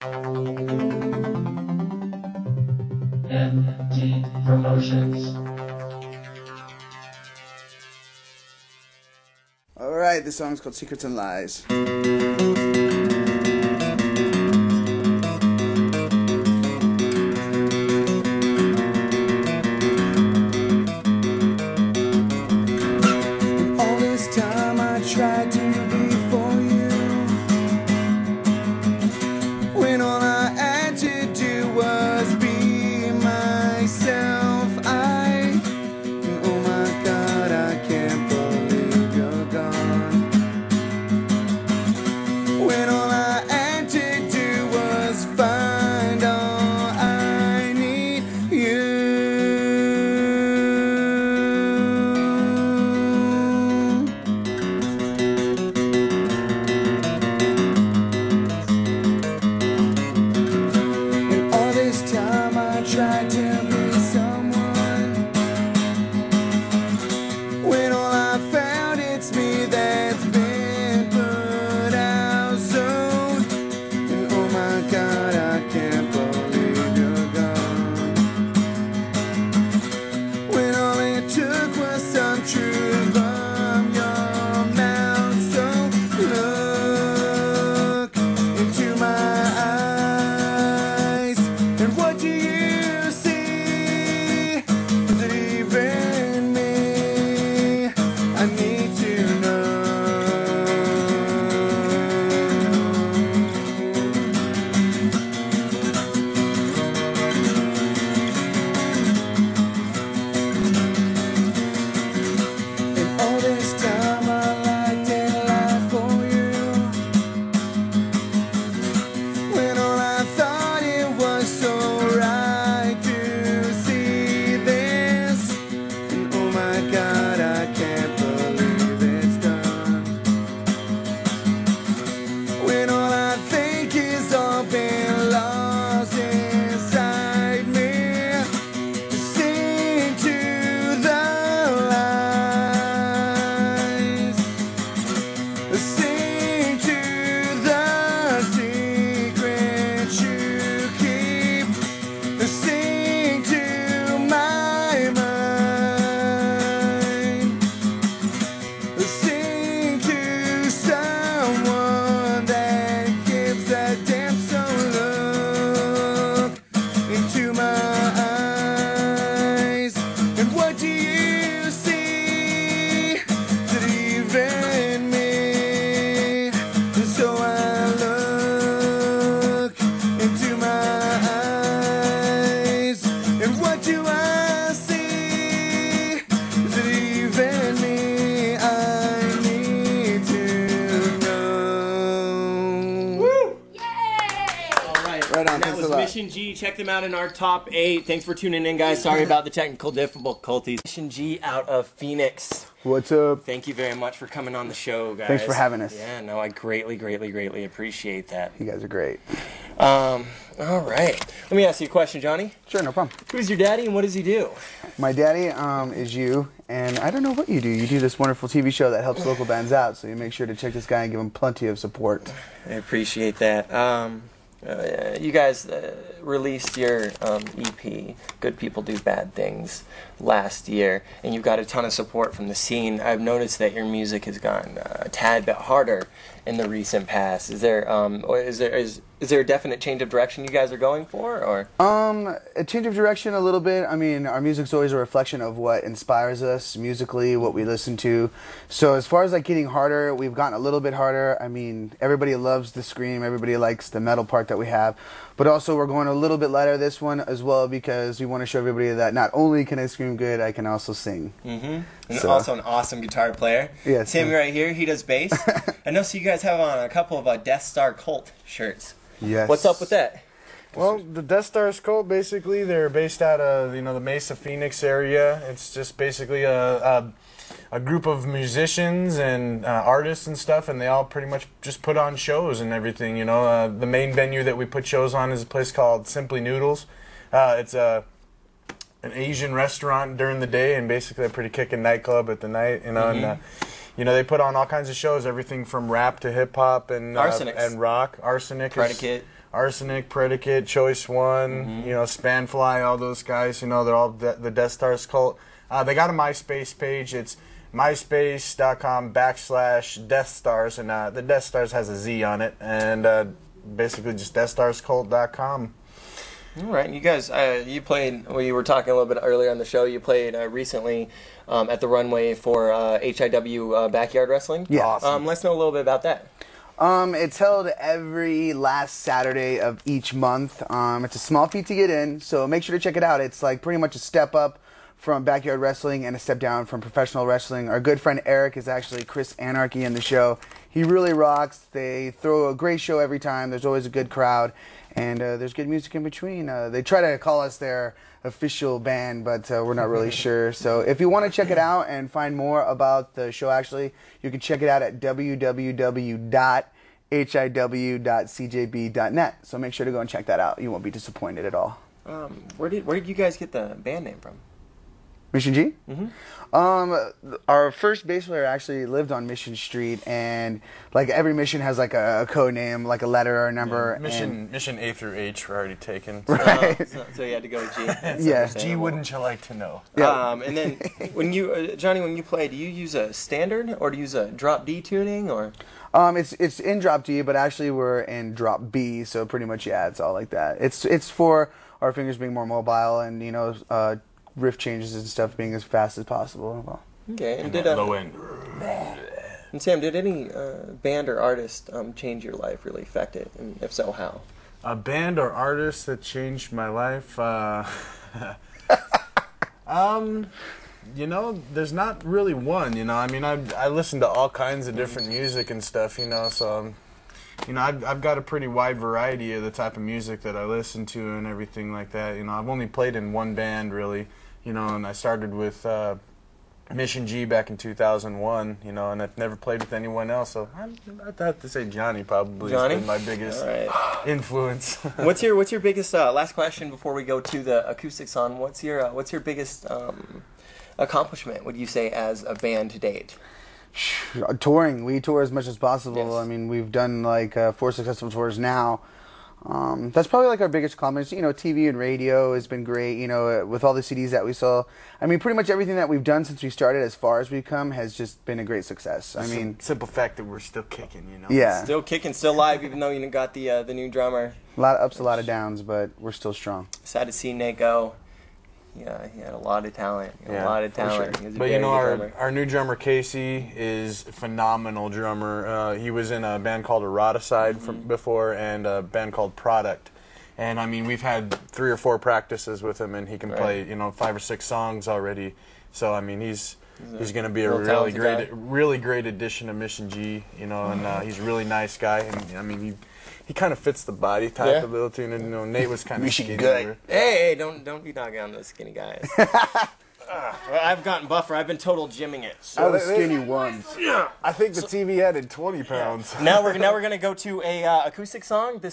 MD Promotions. Alright, this song is called Secrets and Lies. All this time I tried to be for you, when all I had to do was be myself. Oh my God, I can't believe you're gone. When all I had to do was find all I need, you. And all this time I tried to be someone, when all I found it's me that's been put out. So, and oh my God, I can't believe you're gone. When all it took was some truth from your mouth. So look into my eyes, and what do you see? Is it even me? I need to know. And all this time I liked and lied for you, when all I thought it was so right to see this. And oh my God, I can't believe it's done. When all I think is all been lost inside me, to sing to the lies, sing to the secrets you keep, sing to my mind, sing to someone that gives a damn. So look into my eyes, and what do you see? Is it even me? And so I look into my eyes, and what do I see? Is it even me? I need to know. All right. Right on, And that thanks a was lot. Mission G. Check them out in our top 8. Thanks for tuning in, guys. Sorry about the technical difficulties. Mission G out of Phoenix. What's up? Thank you very much for coming on the show, guys. Thanks for having us. Yeah, no, I greatly appreciate that. You guys are great. All right. Let me ask you a question, Johnny. Sure, no problem. Who's your daddy and what does he do? My daddy is you, and I don't know what you do. You do this wonderful TV show that helps local bands out, so you make sure to check this guy and give him plenty of support. I appreciate that. You guys released your EP, Good People Do Bad Things, last year, and you got a ton of support from the scene. I've noticed that your music has gotten a tad bit harder in the recent past. Is there is there a definite change of direction you guys are going for, or? A change of direction a little bit. I mean, our music's always a reflection of what inspires us musically, what we listen to. So as far as like getting harder, we've gotten a little bit harder. I mean, everybody loves the scream, everybody likes the metal part that we have, but also we're going a little bit lighter this one as well, because we want to show everybody that not only can I scream good, I can also sing. Mm-hmm. And also an awesome guitar player. Yes. Sammy right here, he does bass. I know, so you guys have on a couple of Death Star Cult shirts. Yes. What's up with that? Well, the Death Stars Cult, basically, they're based out of, the Mesa, Phoenix area. It's just basically a group of musicians and artists and stuff, and they all pretty much just put on shows and everything, The main venue that we put shows on is a place called Simply Noodles. It's an Asian restaurant during the day, and basically a pretty kicking nightclub at the night, and they put on all kinds of shows, everything from rap to hip hop and Arsenics. and rock. Arsenic, Predicate. Arsenic, Predicate, Choice One, you know, Spanfly, all those guys. You know, they're all the Death Stars cult. They got a MySpace page. It's myspace.com/Death Stars, and the Death Stars has a Z on it, and basically just DeathStarsCult.com. All right, and you guys, you played. Well, you were talking a little bit earlier on the show. You played recently at the runway for HIW Backyard Wrestling. Yeah. Awesome. Let's know a little bit about that. It's held every last Saturday of each month. It's a small fee to get in, so make sure to check it out. It's like pretty much a step up from backyard wrestling and a step down from professional wrestling. Our good friend Eric is actually Chris Anarchy in the show. He really rocks. They throw a great show every time. There's always a good crowd, and there's good music in between. They try to call us their official band, but we're not really sure. So if you want to check it out and find more about the show, actually, you can check it out at www.hiw.cjb.net. So make sure to go and check that out. You won't be disappointed at all. Where did you guys get the band name from? Mission G? Our first bass player actually lived on Mission Street, and like every mission has like a code name, like a letter or a number. Yeah, mission A through H were already taken. Right. So you had to go with G. Yeah. G, wouldn't you like to know? Yeah. And then when you, Johnny, when you play, do you use a standard or do you use a drop D tuning or? It's in drop D, but actually we're in drop B, so pretty much it's all like that. It's for our fingers being more mobile and riff changes and stuff being as fast as possible. Okay, and Low end. And Sam, did any band or artist change your life, really affect it, and if so, how? A band or artist that changed my life? There's not really one. I mean, I listen to all kinds of different music and stuff. So. I've got a pretty wide variety of the type of music that I listen to and everything like that. I've only played in one band really, and I started with Mission G back in 2001, and I've never played with anyone else. So I'd have to say Johnny probably has been my biggest influence. What's your biggest last question before we go to the acoustic song? What's your biggest accomplishment, would you say, as a band to date? Touring. We tour as much as possible. Yes. I mean, we've done like 4 successful tours now. That's probably like our biggest accomplishment. TV and radio has been great. With all the CDs that we sell. I mean, pretty much everything that we've done since we started, as far as we've come, has just been a great success. I mean, simple fact that we're still kicking. Yeah, still kicking, still live, even though you got the new drummer. A lot of ups, a lot of downs, but we're still strong. Sad to see Nate go. Yeah, he had a lot of talent. Sure. But our new drummer Casey is a phenomenal drummer. He was in a band called Eroticide before, and a band called Product. And I mean, we've had 3 or 4 practices with him, and he can play 5 or 6 songs already. So I mean, he's going to be a really great addition to Mission G. And he's a really nice guy, and I mean he kind of fits the body type ability, and Nate was kind of skinny. Hey, don't be dogging on those skinny guys. I've gotten buffer. I've been total gymming it. So. I was skinny once. Yeah, I think the TV added 20 pounds. Now we're gonna go to a acoustic song. This